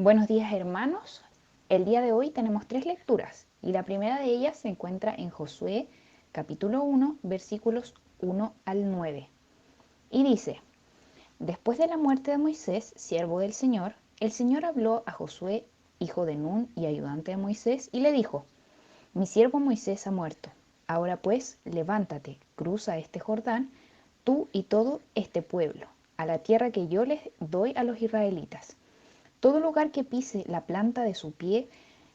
Buenos días, hermanos. El día de hoy tenemos 3 lecturas y la primera de ellas se encuentra en Josué capítulo 1 versículos 1 al 9 y dice: Después de la muerte de Moisés, siervo del Señor, el Señor habló a Josué, hijo de Nun y ayudante de Moisés, y le dijo: Mi siervo Moisés ha muerto. Ahora pues, levántate, cruza este Jordán, tú y todo este pueblo, a la tierra que yo les doy a los israelitas. Todo lugar que pise la planta de su pie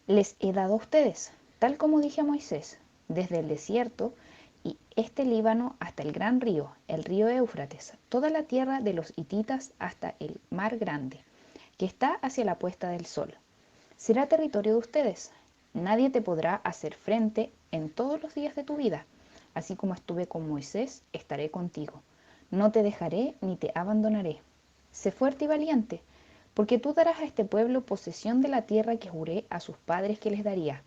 les he dado a ustedes, tal como dije a Moisés, desde el desierto y este Líbano hasta el gran río, el río Éufrates, toda la tierra de los hititas hasta el mar grande, que está hacia la puesta del sol. Será territorio de ustedes. Nadie te podrá hacer frente en todos los días de tu vida. Así como estuve con Moisés, estaré contigo. No te dejaré ni te abandonaré. Sé fuerte y valiente, porque tú darás a este pueblo posesión de la tierra que juré a sus padres que les daría.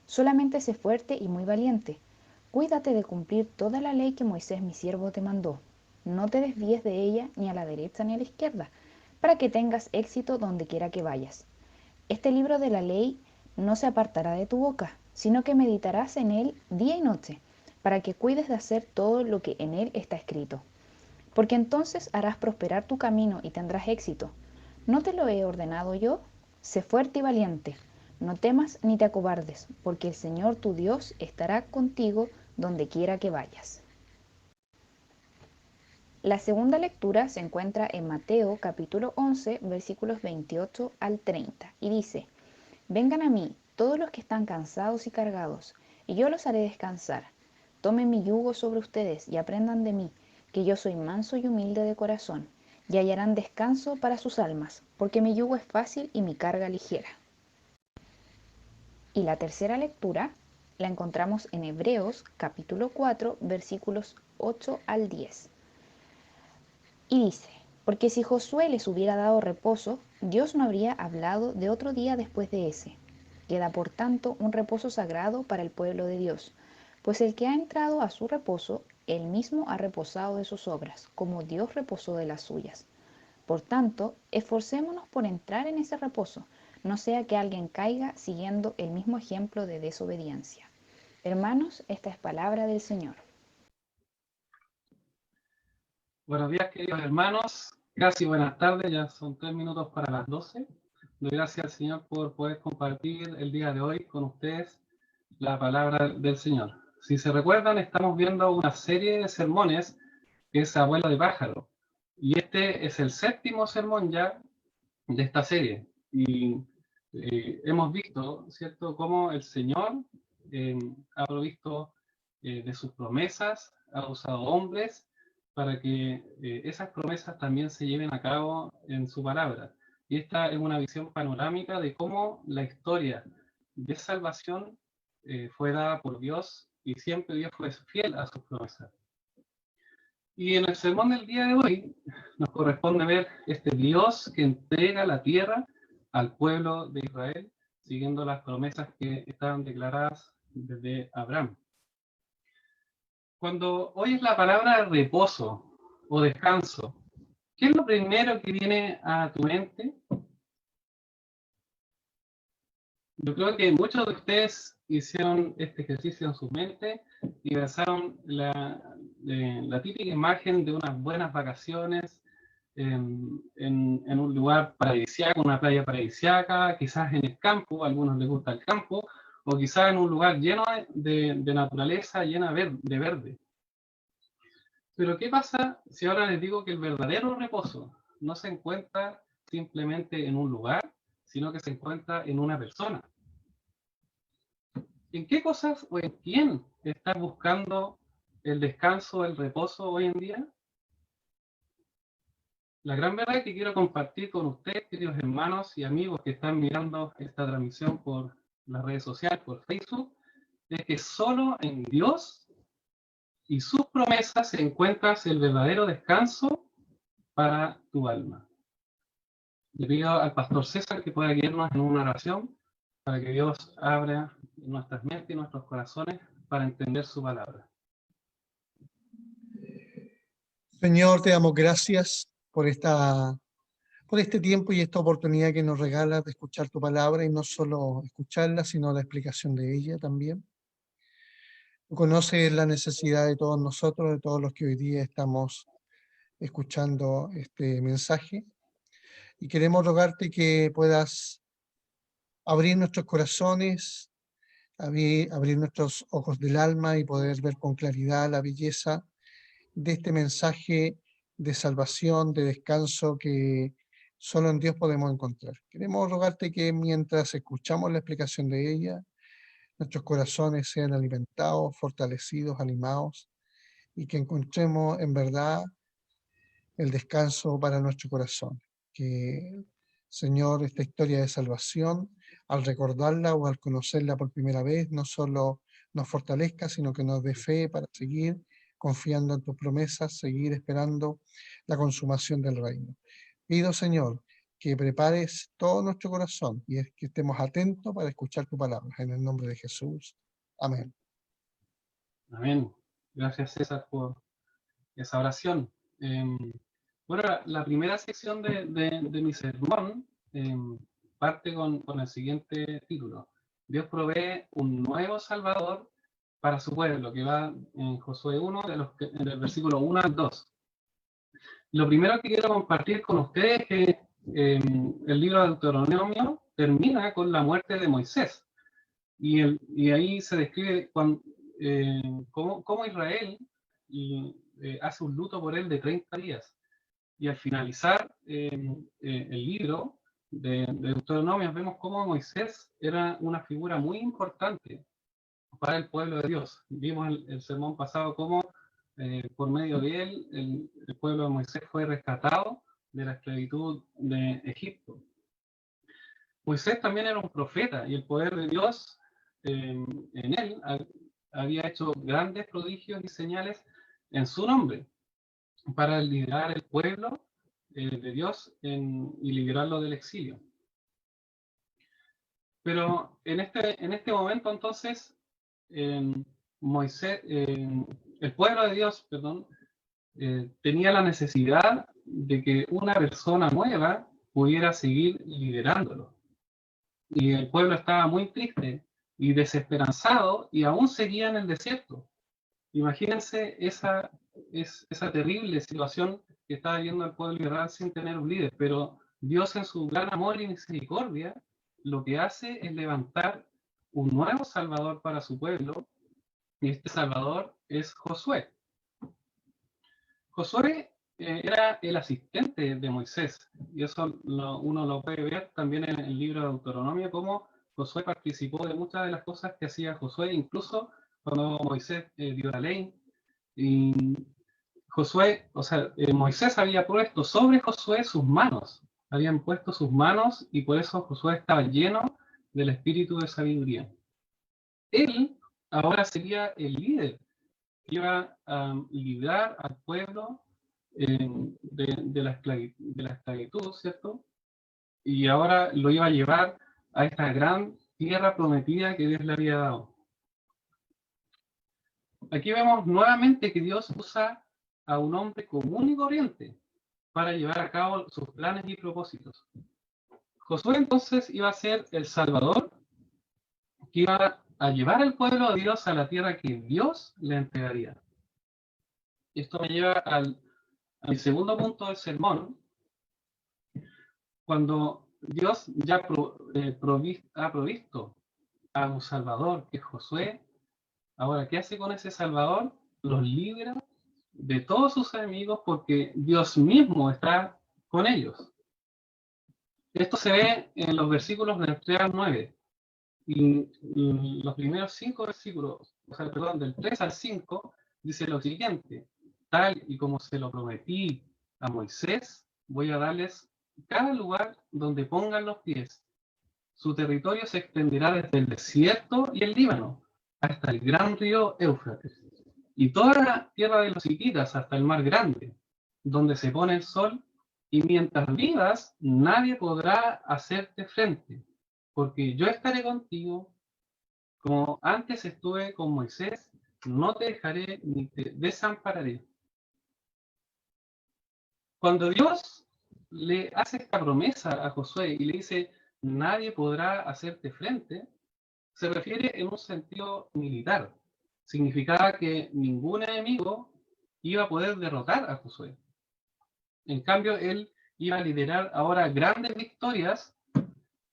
Solamente sé fuerte y muy valiente. Cuídate de cumplir toda la ley que Moisés mi siervo te mandó. No te desvíes de ella ni a la derecha ni a la izquierda, para que tengas éxito donde quiera que vayas. Este libro de la ley no se apartará de tu boca, sino que meditarás en él día y noche, para que cuides de hacer todo lo que en él está escrito. Porque entonces harás prosperar tu camino y tendrás éxito. ¿No te lo he ordenado yo? Sé fuerte y valiente. No temas ni te acobardes, porque el Señor tu Dios estará contigo donde quiera que vayas. La segunda lectura se encuentra en Mateo capítulo 11 versículos 28 al 30 y dice: Vengan a mí todos los que están cansados y cargados, y yo los haré descansar. Tomen mi yugo sobre ustedes y aprendan de mí, que yo soy manso y humilde de corazón, y hallarán descanso para sus almas, porque mi yugo es fácil y mi carga ligera. Y la tercera lectura la encontramos en Hebreos capítulo 4 versículos 8 al 10. Y dice: Porque si Josué les hubiera dado reposo, Dios no habría hablado de otro día después de ese. Queda por tanto un reposo sagrado para el pueblo de Dios, pues el que ha entrado a su reposo, él mismo ha reposado de sus obras, como Dios reposó de las suyas. Por tanto, esforcémonos por entrar en ese reposo, no sea que alguien caiga siguiendo el mismo ejemplo de desobediencia. Hermanos, esta es palabra del Señor. Buenos días, queridos hermanos. Casi buenas tardes, ya son 3 minutos para las 12. Doy gracias al Señor por poder compartir el día de hoy con ustedes la palabra del Señor. Si se recuerdan, estamos viendo una serie de sermones que es Abuelo de Pájaro. Y este es el 7º sermón ya de esta serie. Y hemos visto, ¿cierto?, cómo el Señor ha provisto de sus promesas, ha usado hombres para que esas promesas también se lleven a cabo en su palabra. Y esta es una visión panorámica de cómo la historia de salvación fue dada por Dios y siempre Dios fue fiel a sus promesas. Y en el sermón del día de hoy nos corresponde ver este Dios que entrega la tierra al pueblo de Israel, siguiendo las promesas que estaban declaradas desde Abraham. Cuando oyes la palabra reposo o descanso, ¿qué es lo primero que viene a tu mente? Yo creo que muchos de ustedes hicieron este ejercicio en su mente y pensaron la típica imagen de unas buenas vacaciones en un lugar paradisíaco, una playa paradisíaca, quizás en el campo, a algunos les gusta el campo, o quizás en un lugar lleno de naturaleza, llena de verde. Pero ¿qué pasa si ahora les digo que el verdadero reposo no se encuentra simplemente en un lugar, sino que se encuentra en una persona? ¿En qué cosas o en quién estás buscando el descanso, el reposo hoy en día? La gran verdad que quiero compartir con ustedes, queridos hermanos y amigos que están mirando esta transmisión por las redes sociales, por Facebook, es que solo en Dios y sus promesas encuentras el verdadero descanso para tu alma. Le pido al pastor César que pueda guiarnos en una oración para que Dios abra nuestras mentes y nuestros corazones para entender su palabra. Señor, te damos gracias por esta por este tiempo y esta oportunidad que nos regalas de escuchar tu palabra y no solo escucharla, sino la explicación de ella también. Tú conoces la necesidad de todos nosotros, de todos los que hoy día estamos escuchando este mensaje, y queremos rogarte que puedas abrir nuestros corazones, abrir nuestros ojos del alma y poder ver con claridad la belleza de este mensaje de salvación, de descanso que solo en Dios podemos encontrar. Queremos rogarte que mientras escuchamos la explicación de ella, nuestros corazones sean alimentados, fortalecidos, animados, y que encontremos en verdad el descanso para nuestro corazón. Que, Señor, esta historia de salvación, al recordarla o al conocerla por primera vez, no solo nos fortalezca, sino que nos dé fe para seguir confiando en tus promesas, seguir esperando la consumación del reino. Pido, Señor, que prepares todo nuestro corazón y es que estemos atentos para escuchar tu palabra. En el nombre de Jesús. Amén. Amén. Gracias, César, por esa oración. Bueno, la primera sección de mi sermón parte con el siguiente título. Dios provee un nuevo Salvador para su pueblo, que va en Josué 1, del versículo 1 al 2. Lo primero que quiero compartir con ustedes es que el libro de Deuteronomio termina con la muerte de Moisés. Y ahí se describe cómo Israel hace un luto por él de 30 días. Y al finalizar el libro de Deuteronomio vemos cómo Moisés era una figura muy importante para el pueblo de Dios. Vimos el sermón pasado cómo por medio de él el pueblo de Moisés fue rescatado de la esclavitud de Egipto. Moisés también era un profeta y el poder de Dios en él había hecho grandes prodigios y señales en su nombre para liberar el pueblo de Dios y liberarlo del exilio. Pero en este momento entonces Moisés, el pueblo de Dios, perdón, tenía la necesidad de que una persona nueva pudiera seguir liderándolo. Y el pueblo estaba muy triste y desesperanzado y aún seguía en el desierto. Imagínense esa terrible situación que estaba viviendo el pueblo de Israel sin tener un líder, pero Dios en su gran amor y misericordia lo que hace es levantar un nuevo Salvador para su pueblo, y este Salvador es Josué. Josué era el asistente de Moisés, y eso uno lo puede ver también en el libro de Deuteronomio, cómo Josué participó de muchas de las cosas que hacía Josué, incluso cuando Moisés dio la ley. Y Moisés había puesto sobre Josué sus manos, habían puesto sus manos, y por eso Josué estaba lleno del espíritu de sabiduría. Él ahora sería el líder que iba a librar al pueblo de la esclavitud, ¿cierto? Y ahora lo iba a llevar a esta gran tierra prometida que Dios le había dado. Aquí vemos nuevamente que Dios usa a un hombre común y corriente para llevar a cabo sus planes y propósitos. Josué entonces iba a ser el Salvador que iba a llevar al pueblo de Dios a la tierra que Dios le entregaría. Esto me lleva al segundo punto del sermón. Cuando Dios ya ha provisto a un Salvador, que es Josué, ahora, ¿qué hace con ese Salvador? Los libra de todos sus enemigos porque Dios mismo está con ellos. Esto se ve en los versículos del 3 al 9. Y los primeros 5 versículos, del 3 al 5, dice lo siguiente: tal y como se lo prometí a Moisés, voy a darles cada lugar donde pongan los pies. Su territorio se extenderá desde el desierto y el Líbano hasta el gran río Éufrates, y toda la tierra de los hititas hasta el mar grande, donde se pone el sol, y mientras vivas nadie podrá hacerte frente, porque yo estaré contigo, como antes estuve con Moisés, no te dejaré ni te desampararé. Cuando Dios le hace esta promesa a Josué y le dice, nadie podrá hacerte frente, se refiere en un sentido militar. Significaba que ningún enemigo iba a poder derrotar a Josué. En cambio, él iba a liderar ahora grandes victorias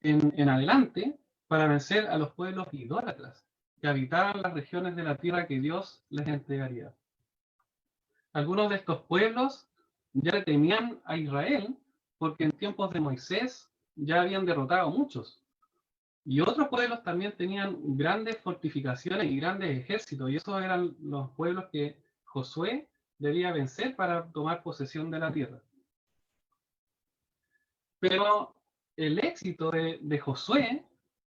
en adelante para vencer a los pueblos idólatras que habitaban las regiones de la tierra que Dios les entregaría. Algunos de estos pueblos ya le temían a Israel porque en tiempos de Moisés ya habían derrotado a muchos. Y otros pueblos también tenían grandes fortificaciones y grandes ejércitos, y esos eran los pueblos que Josué debía vencer para tomar posesión de la tierra. Pero el éxito de Josué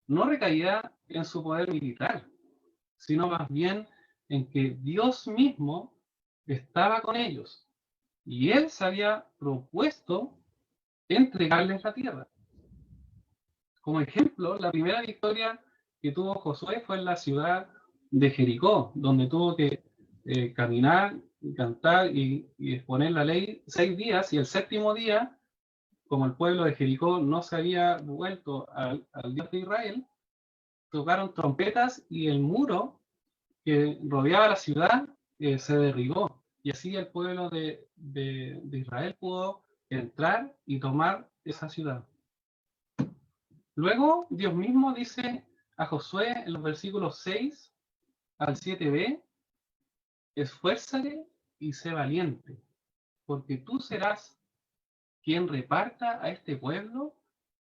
no recaía en su poder militar, sino más bien en que Dios mismo estaba con ellos y él se había propuesto entregarles la tierra. Como ejemplo, la primera victoria que tuvo Josué fue en la ciudad de Jericó, donde tuvo que caminar, cantar y exponer la ley 6 días, y el séptimo día, como el pueblo de Jericó no se había vuelto al Dios de Israel, tocaron trompetas y el muro que rodeaba la ciudad se derribó. Y así el pueblo de Israel pudo entrar y tomar esa ciudad. Luego Dios mismo dice a Josué en los versículos 6 al 7b, esfuérzate y sé valiente, porque tú serás quien reparta a este pueblo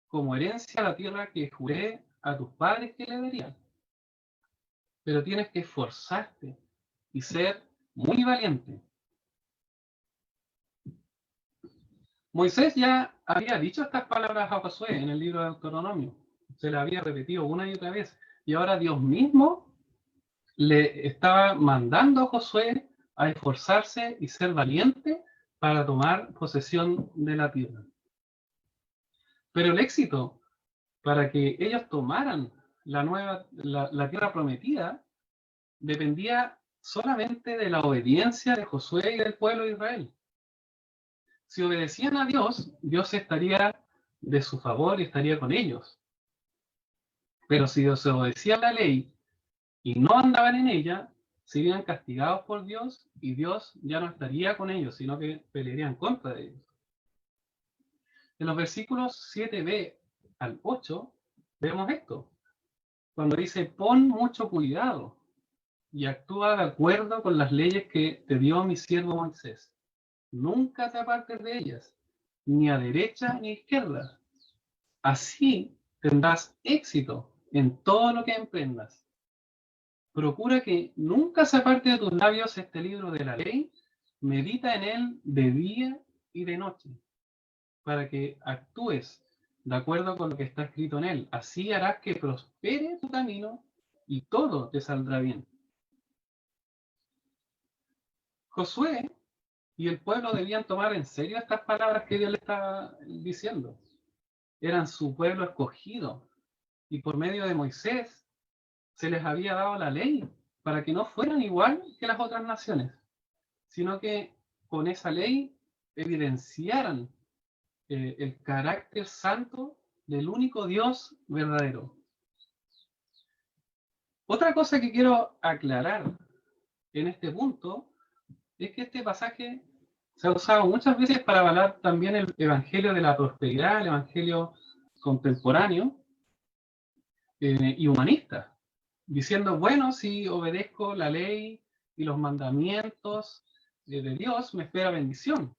como herencia la tierra que juré a tus padres que le darían. Pero tienes que esforzarte y ser muy valiente. Moisés ya había dicho estas palabras a Josué en el libro de Deuteronomio. Se las había repetido una y otra vez. Y ahora Dios mismo le estaba mandando a Josué a esforzarse y ser valiente para tomar posesión de la tierra. Pero el éxito para que ellos tomaran la tierra prometida dependía solamente de la obediencia de Josué y del pueblo de Israel. Si obedecían a Dios, Dios estaría de su favor y estaría con ellos. Pero si desobedecían la ley y no andaban en ella, serían castigados por Dios y Dios ya no estaría con ellos, sino que pelearían contra de ellos. En los versículos 7b al 8 vemos esto. Cuando dice, pon mucho cuidado y actúa de acuerdo con las leyes que te dio mi siervo Moisés. Nunca te apartes de ellas, ni a derecha ni a izquierda. Así tendrás éxito en todo lo que emprendas. Procura que nunca se aparte de tus labios este libro de la ley, medita en él de día y de noche, para que actúes de acuerdo con lo que está escrito en él. Así harás que prospere tu camino y todo te saldrá bien. Josué y el pueblo debían tomar en serio estas palabras que Dios le estaba diciendo. Eran su pueblo escogido y por medio de Moisés se les había dado la ley para que no fueran igual que las otras naciones, sino que con esa ley evidenciaran el carácter santo del único Dios verdadero. Otra cosa que quiero aclarar en este punto es que este pasaje se ha usado muchas veces para avalar también el evangelio de la prosperidad, el evangelio contemporáneo y humanista, diciendo, bueno, si obedezco la ley y los mandamientos de Dios, me espera bendición.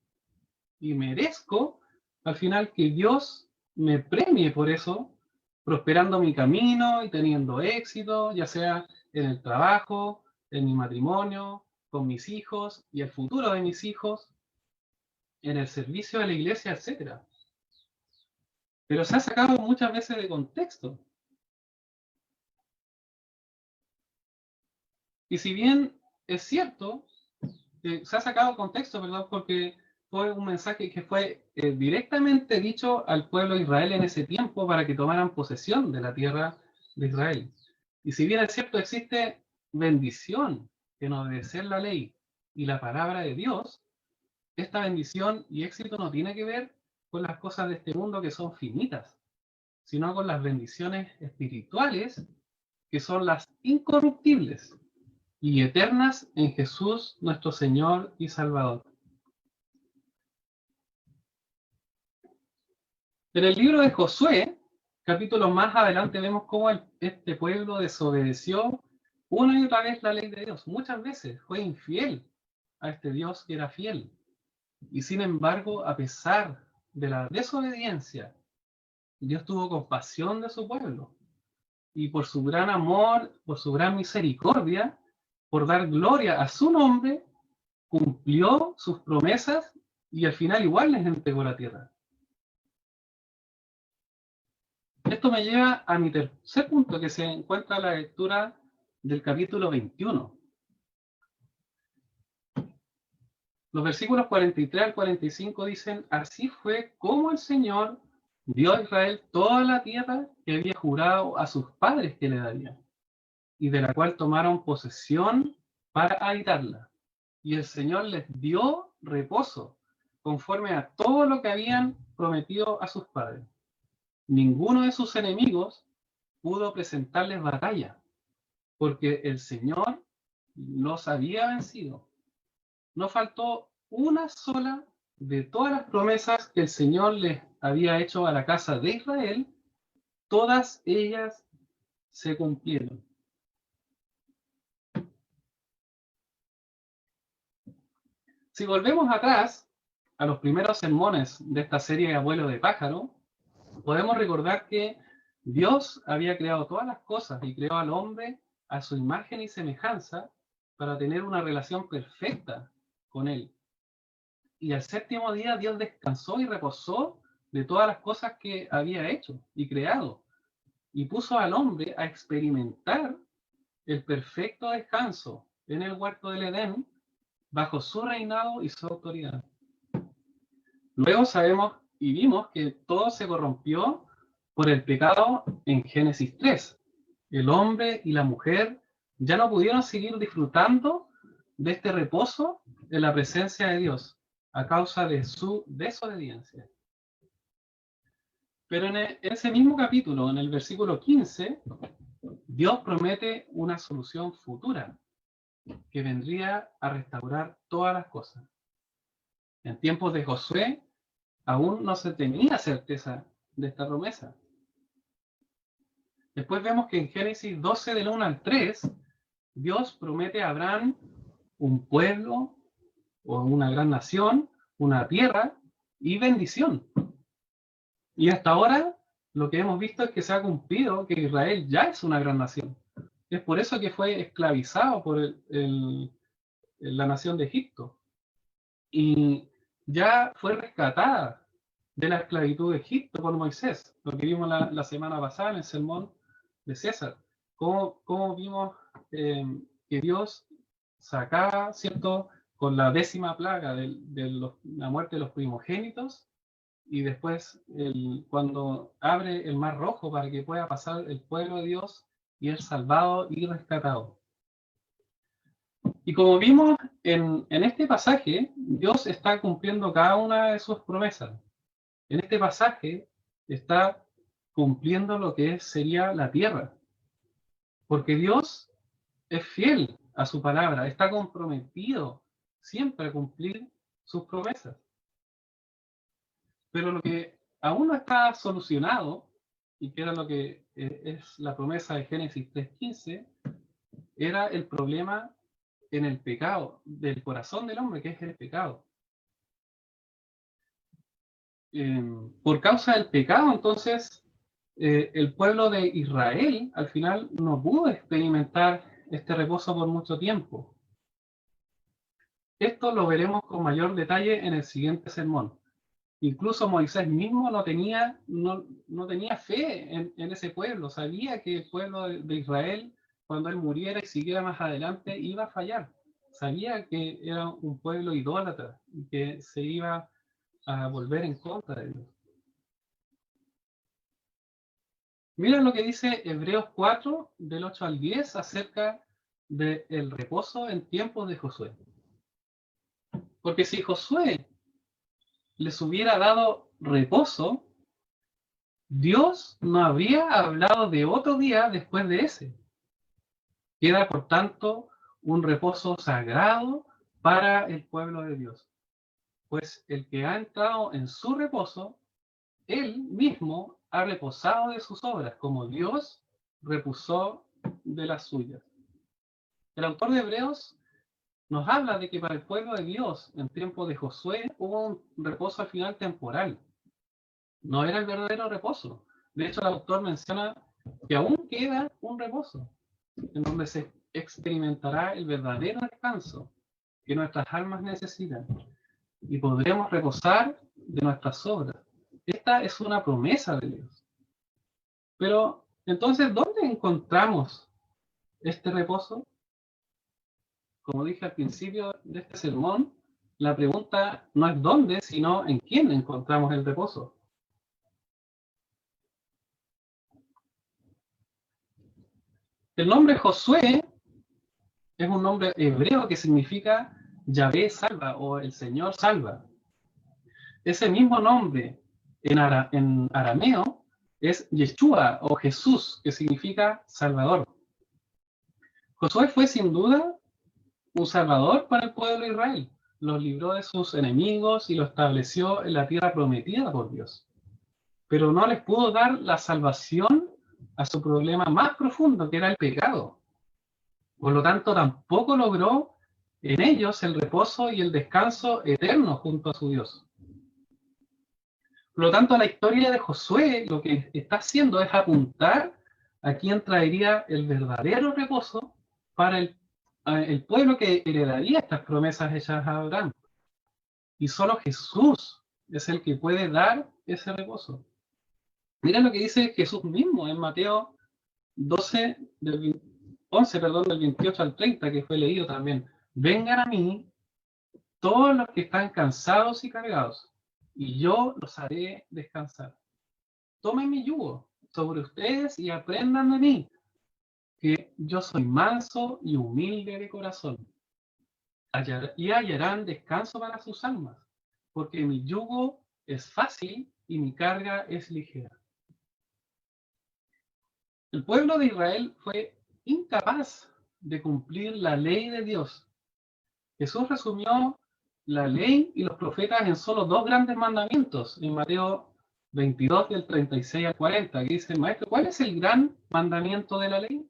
Y merezco al final que Dios me premie por eso, prosperando mi camino y teniendo éxito, ya sea en el trabajo, en mi matrimonio, con mis hijos y el futuro de mis hijos, en el servicio de la iglesia, etc. Pero se ha sacado muchas veces de contexto. Y si bien es cierto, se ha sacado de contexto, perdón, porque fue un mensaje que fue directamente dicho al pueblo de Israel en ese tiempo para que tomaran posesión de la tierra de Israel. Y si bien es cierto, existe bendición en obedecer la ley y la palabra de Dios, esta bendición y éxito no tiene que ver con las cosas de este mundo que son finitas, sino con las bendiciones espirituales que son las incorruptibles y eternas en Jesús nuestro Señor y Salvador. En el libro de Josué, capítulos más adelante, vemos cómo este pueblo desobedeció una y otra vez la ley de Dios. Muchas veces fue infiel a este Dios que era fiel. Y sin embargo, a pesar de la desobediencia, Dios tuvo compasión de su pueblo. Y por su gran amor, por su gran misericordia, por dar gloria a su nombre, cumplió sus promesas y al final igual les entregó la tierra. Esto me lleva a mi tercer punto, que se encuentra en la lectura del capítulo 21. Los versículos 43 al 45 dicen: así fue como el Señor dio a Israel toda la tierra que había jurado a sus padres que le daría, y de la cual tomaron posesión para habitarla. Y el Señor les dio reposo, conforme a todo lo que habían prometido a sus padres. Ninguno de sus enemigos pudo presentarles batalla, porque el Señor los había vencido. No faltó una sola de todas las promesas que el Señor les había hecho a la casa de Israel, todas ellas se cumplieron. Si volvemos atrás a los primeros sermones de esta serie de Abuelo de Pájaro, podemos recordar que Dios había creado todas las cosas y creó al hombre a su imagen y semejanza para tener una relación perfecta con él. Y al séptimo día Dios descansó y reposó de todas las cosas que había hecho y creado, y puso al hombre a experimentar el perfecto descanso en el huerto del Edén bajo su reinado y su autoridad. Luego sabemos y vimos que todo se corrompió por el pecado en Génesis 3. El hombre y la mujer ya no pudieron seguir disfrutando de este reposo en la presencia de Dios a causa de su desobediencia. Pero en ese mismo capítulo, en el versículo 15, Dios promete una solución futura que vendría a restaurar todas las cosas. En tiempos de Josué, aún no se tenía certeza de esta promesa. Después vemos que en Génesis 12, del 1 al 3, Dios promete a Abraham un pueblo o una gran nación, una tierra y bendición. Y hasta ahora lo que hemos visto es que se ha cumplido, que Israel ya es una gran nación. Es por eso que fue esclavizado por la nación de Egipto. Y ya fue rescatada de la esclavitud de Egipto por Moisés, lo que vimos la semana pasada en el sermón de César. Cómo vimos que Dios sacaba, ¿cierto?, con la 10ª plaga de la muerte de los primogénitos, y después cuando abre el mar rojo para que pueda pasar el pueblo de Dios y es salvado y rescatado. Y como vimos en este pasaje, Dios está cumpliendo cada una de sus promesas. En este pasaje está cumpliendo lo que sería la tierra, porque Dios es fiel a su palabra, está comprometido siempre a cumplir sus promesas. Pero lo que aún no está solucionado, y que era lo que es la promesa de Génesis 3:15, era el problema en el pecado, del corazón del hombre, que es el pecado. Por causa del pecado, entonces, el pueblo de Israel al final no pudo experimentar este reposo por mucho tiempo. Esto lo veremos con mayor detalle en el siguiente sermón. Incluso Moisés mismo no tenía fe en ese pueblo. Sabía que el pueblo de Israel, cuando él muriera y siguiera más adelante, iba a fallar. Sabía que era un pueblo idólatra y que se iba a volver en contra de Dios. Miren lo que dice Hebreos 4, del 8 al 10, acerca del reposo en tiempos de Josué. Porque si Josué les hubiera dado reposo, Dios no habría hablado de otro día después de ese. Queda, por tanto, un reposo sagrado para el pueblo de Dios. Pues el que ha entrado en su reposo, él mismo ha reposado de sus obras, como Dios reposó de las suyas. El autor de Hebreos nos habla de que para el pueblo de Dios, en tiempo de Josué, hubo un reposo al final temporal. No era el verdadero reposo. De hecho, el autor menciona que aún queda un reposo, en donde se experimentará el verdadero descanso que nuestras almas necesitan y podremos reposar de nuestras obras. Esta es una promesa de Dios. Pero, entonces, ¿dónde encontramos este reposo? Como dije al principio de este sermón, la pregunta no es dónde, sino en quién encontramos el reposo. El nombre Josué es un nombre hebreo que significa Yahvé salva o el Señor salva. Ese mismo nombre en arameo es Yeshua o Jesús, que significa Salvador. Josué fue sin duda un Salvador para el pueblo de Israel. Los libró de sus enemigos y los estableció en la tierra prometida por Dios. Pero no les pudo dar la salvación a su problema más profundo, que era el pecado. Por lo tanto, tampoco logró en ellos el reposo y el descanso eterno junto a su Dios. Por lo tanto, la historia de Josué lo que está haciendo es apuntar a quién traería el verdadero reposo para el pueblo que heredaría estas promesas hechas a Abraham. Y solo Jesús es el que puede dar ese reposo. Miren lo que dice Jesús mismo en Mateo 11, del 28 al 30, que fue leído también. Vengan a mí todos los que están cansados y cargados, y yo los haré descansar. Tomen mi yugo sobre ustedes y aprendan de mí, que yo soy manso y humilde de corazón. Y hallarán descanso para sus almas, porque mi yugo es fácil y mi carga es ligera. El pueblo de Israel fue incapaz de cumplir la ley de Dios. Jesús resumió la ley y los profetas en solo dos grandes mandamientos, en Mateo 22, del 36 al 40, que dice: Maestro, ¿cuál es el gran mandamiento de la ley?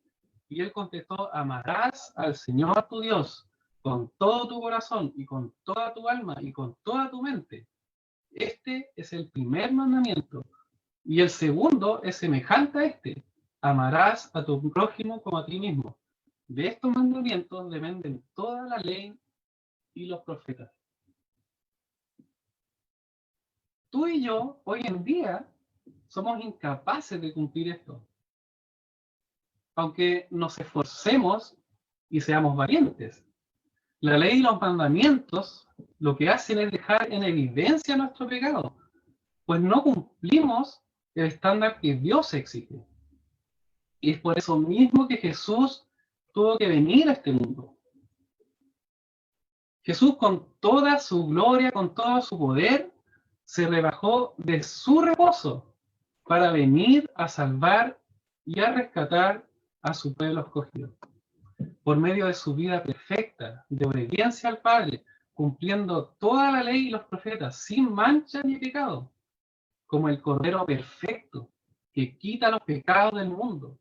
Y él contestó: amarás al Señor tu Dios con todo tu corazón y con toda tu alma y con toda tu mente. Este es el primer mandamiento. Y el segundo es semejante a este: amarás a tu prójimo como a ti mismo. De estos mandamientos dependen toda la ley y los profetas. Tú y yo, hoy en día, somos incapaces de cumplir esto. Aunque nos esforcemos y seamos valientes. La ley y los mandamientos lo que hacen es dejar en evidencia nuestro pecado, pues no cumplimos el estándar que Dios exige. Y es por eso mismo que Jesús tuvo que venir a este mundo. Jesús, con toda su gloria, con todo su poder, se rebajó de su reposo para venir a salvar y a rescatar a su pueblo escogido. Por medio de su vida perfecta, de obediencia al Padre, cumpliendo toda la ley y los profetas, sin mancha ni pecado, como el Cordero perfecto que quita los pecados del mundo,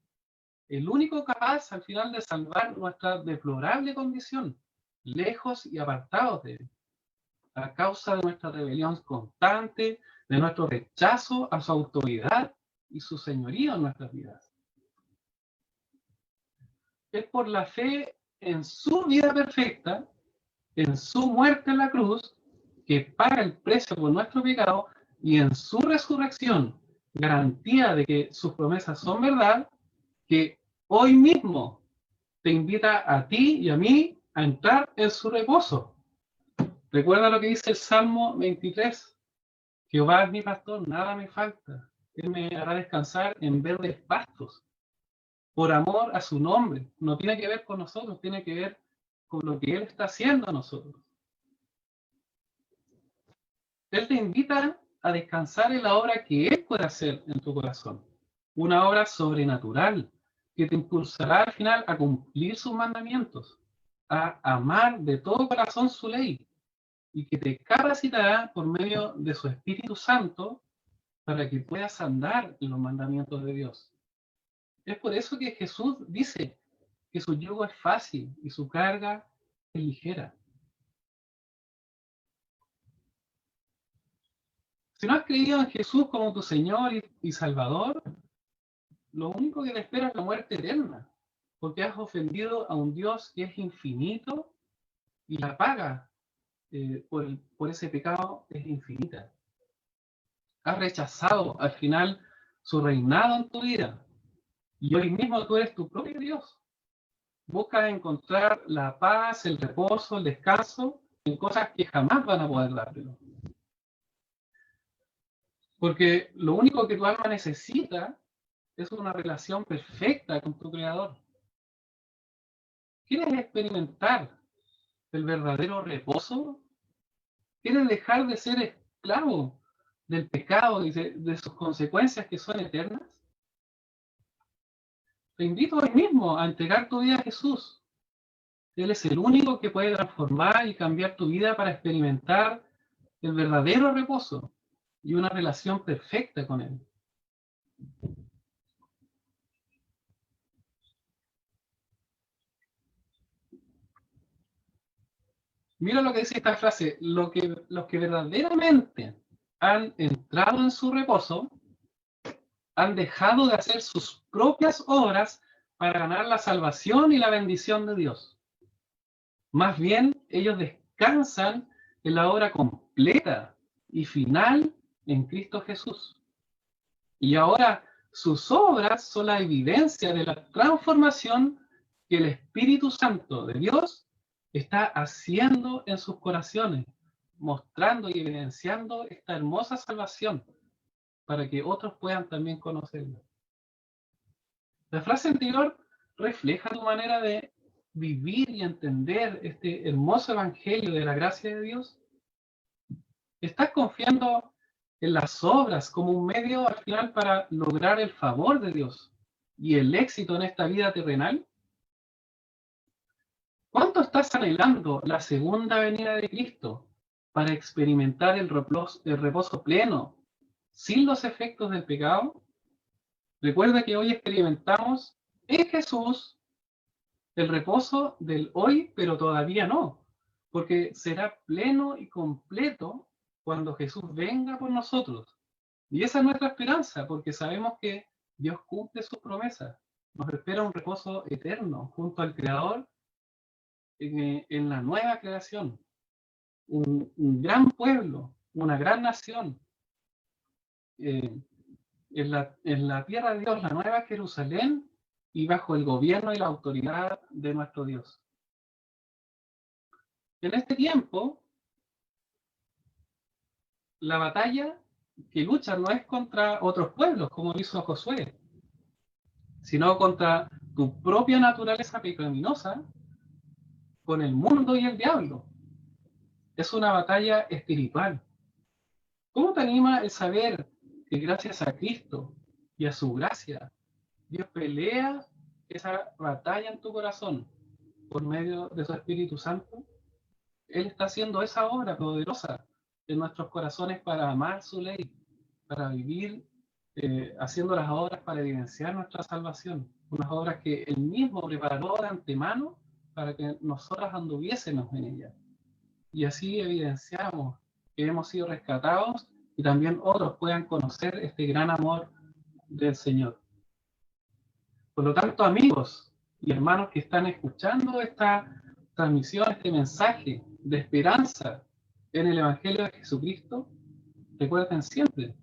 el único capaz al final de salvar nuestra deplorable condición, lejos y apartados de él, a causa de nuestra rebelión constante, de nuestro rechazo a su autoridad y su señorío en nuestras vidas. Es por la fe en su vida perfecta, en su muerte en la cruz, que paga el precio por nuestro pecado, y en su resurrección, garantía de que sus promesas son verdad, que hoy mismo te invita a ti y a mí a entrar en su reposo. Recuerda lo que dice el Salmo 23. Jehová es mi pastor, nada me falta. Él me hará descansar en verdes pastos. Por amor a su nombre. No tiene que ver con nosotros, tiene que ver con lo que Él está haciendo a nosotros. Él te invita a descansar en la obra que Él puede hacer en tu corazón. Una obra sobrenatural que te impulsará al final a cumplir sus mandamientos, a amar de todo corazón su ley y que te capacitará por medio de su Espíritu Santo para que puedas andar en los mandamientos de Dios. Es por eso que Jesús dice que su yugo es fácil y su carga es ligera. Si no has creído en Jesús como tu Señor y Salvador, lo único que te espera es la muerte eterna, porque has ofendido a un Dios que es infinito y la paga por ese pecado es infinita. Has rechazado al final su reinado en tu vida y hoy mismo tú eres tu propio Dios. Buscas encontrar la paz, el reposo, el descanso en cosas que jamás van a poder dártelo. Porque lo único que tu alma necesita es una relación perfecta con tu Creador. ¿Quieres experimentar el verdadero reposo? ¿Quieres dejar de ser esclavo del pecado y de sus consecuencias que son eternas? Te invito hoy mismo a entregar tu vida a Jesús. Él es el único que puede transformar y cambiar tu vida para experimentar el verdadero reposo y una relación perfecta con Él. Mira lo que dice esta frase: los que verdaderamente han entrado en su reposo han dejado de hacer sus propias obras para ganar la salvación y la bendición de Dios. Más bien, ellos descansan en la obra completa y final en Cristo Jesús. Y ahora sus obras son la evidencia de la transformación que el Espíritu Santo de Dios está haciendo en sus corazones, mostrando y evidenciando esta hermosa salvación para que otros puedan también conocerla. La frase anterior refleja tu manera de vivir y entender este hermoso evangelio de la gracia de Dios. ¿Estás confiando en las obras como un medio al final para lograr el favor de Dios y el éxito en esta vida terrenal? ¿Cuánto estás anhelando la segunda venida de Cristo para experimentar el reposo pleno sin los efectos del pecado? Recuerda que hoy experimentamos en Jesús el reposo del hoy, pero todavía no, porque será pleno y completo cuando Jesús venga por nosotros. Y esa es nuestra esperanza, porque sabemos que Dios cumple sus promesas. Nos espera un reposo eterno junto al Creador en la nueva creación. Un gran pueblo, una gran nación. En la tierra de Dios, la nueva Jerusalén, y bajo el gobierno y la autoridad de nuestro Dios. En este tiempo, la batalla que luchan no es contra otros pueblos, como hizo Josué, sino contra tu propia naturaleza pecaminosa, con el mundo y el diablo. Es una batalla espiritual. ¿Cómo te anima el saber que gracias a Cristo y a su gracia, Dios pelea esa batalla en tu corazón por medio de su Espíritu Santo? Él está haciendo esa obra poderosa en nuestros corazones para amar su ley, para vivir haciendo las obras para evidenciar nuestra salvación, unas obras que Él mismo preparó de antemano para que nosotros anduviésemos en ellas. Y así evidenciamos que hemos sido rescatados y también otros puedan conocer este gran amor del Señor. Por lo tanto, amigos y hermanos que están escuchando esta transmisión, este mensaje de esperanza en el Evangelio de Jesucristo, recuerden siempre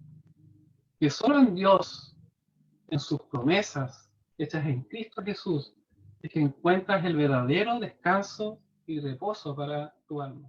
que solo en Dios, en sus promesas hechas en Cristo Jesús, es que encuentras el verdadero descanso y reposo para tu alma.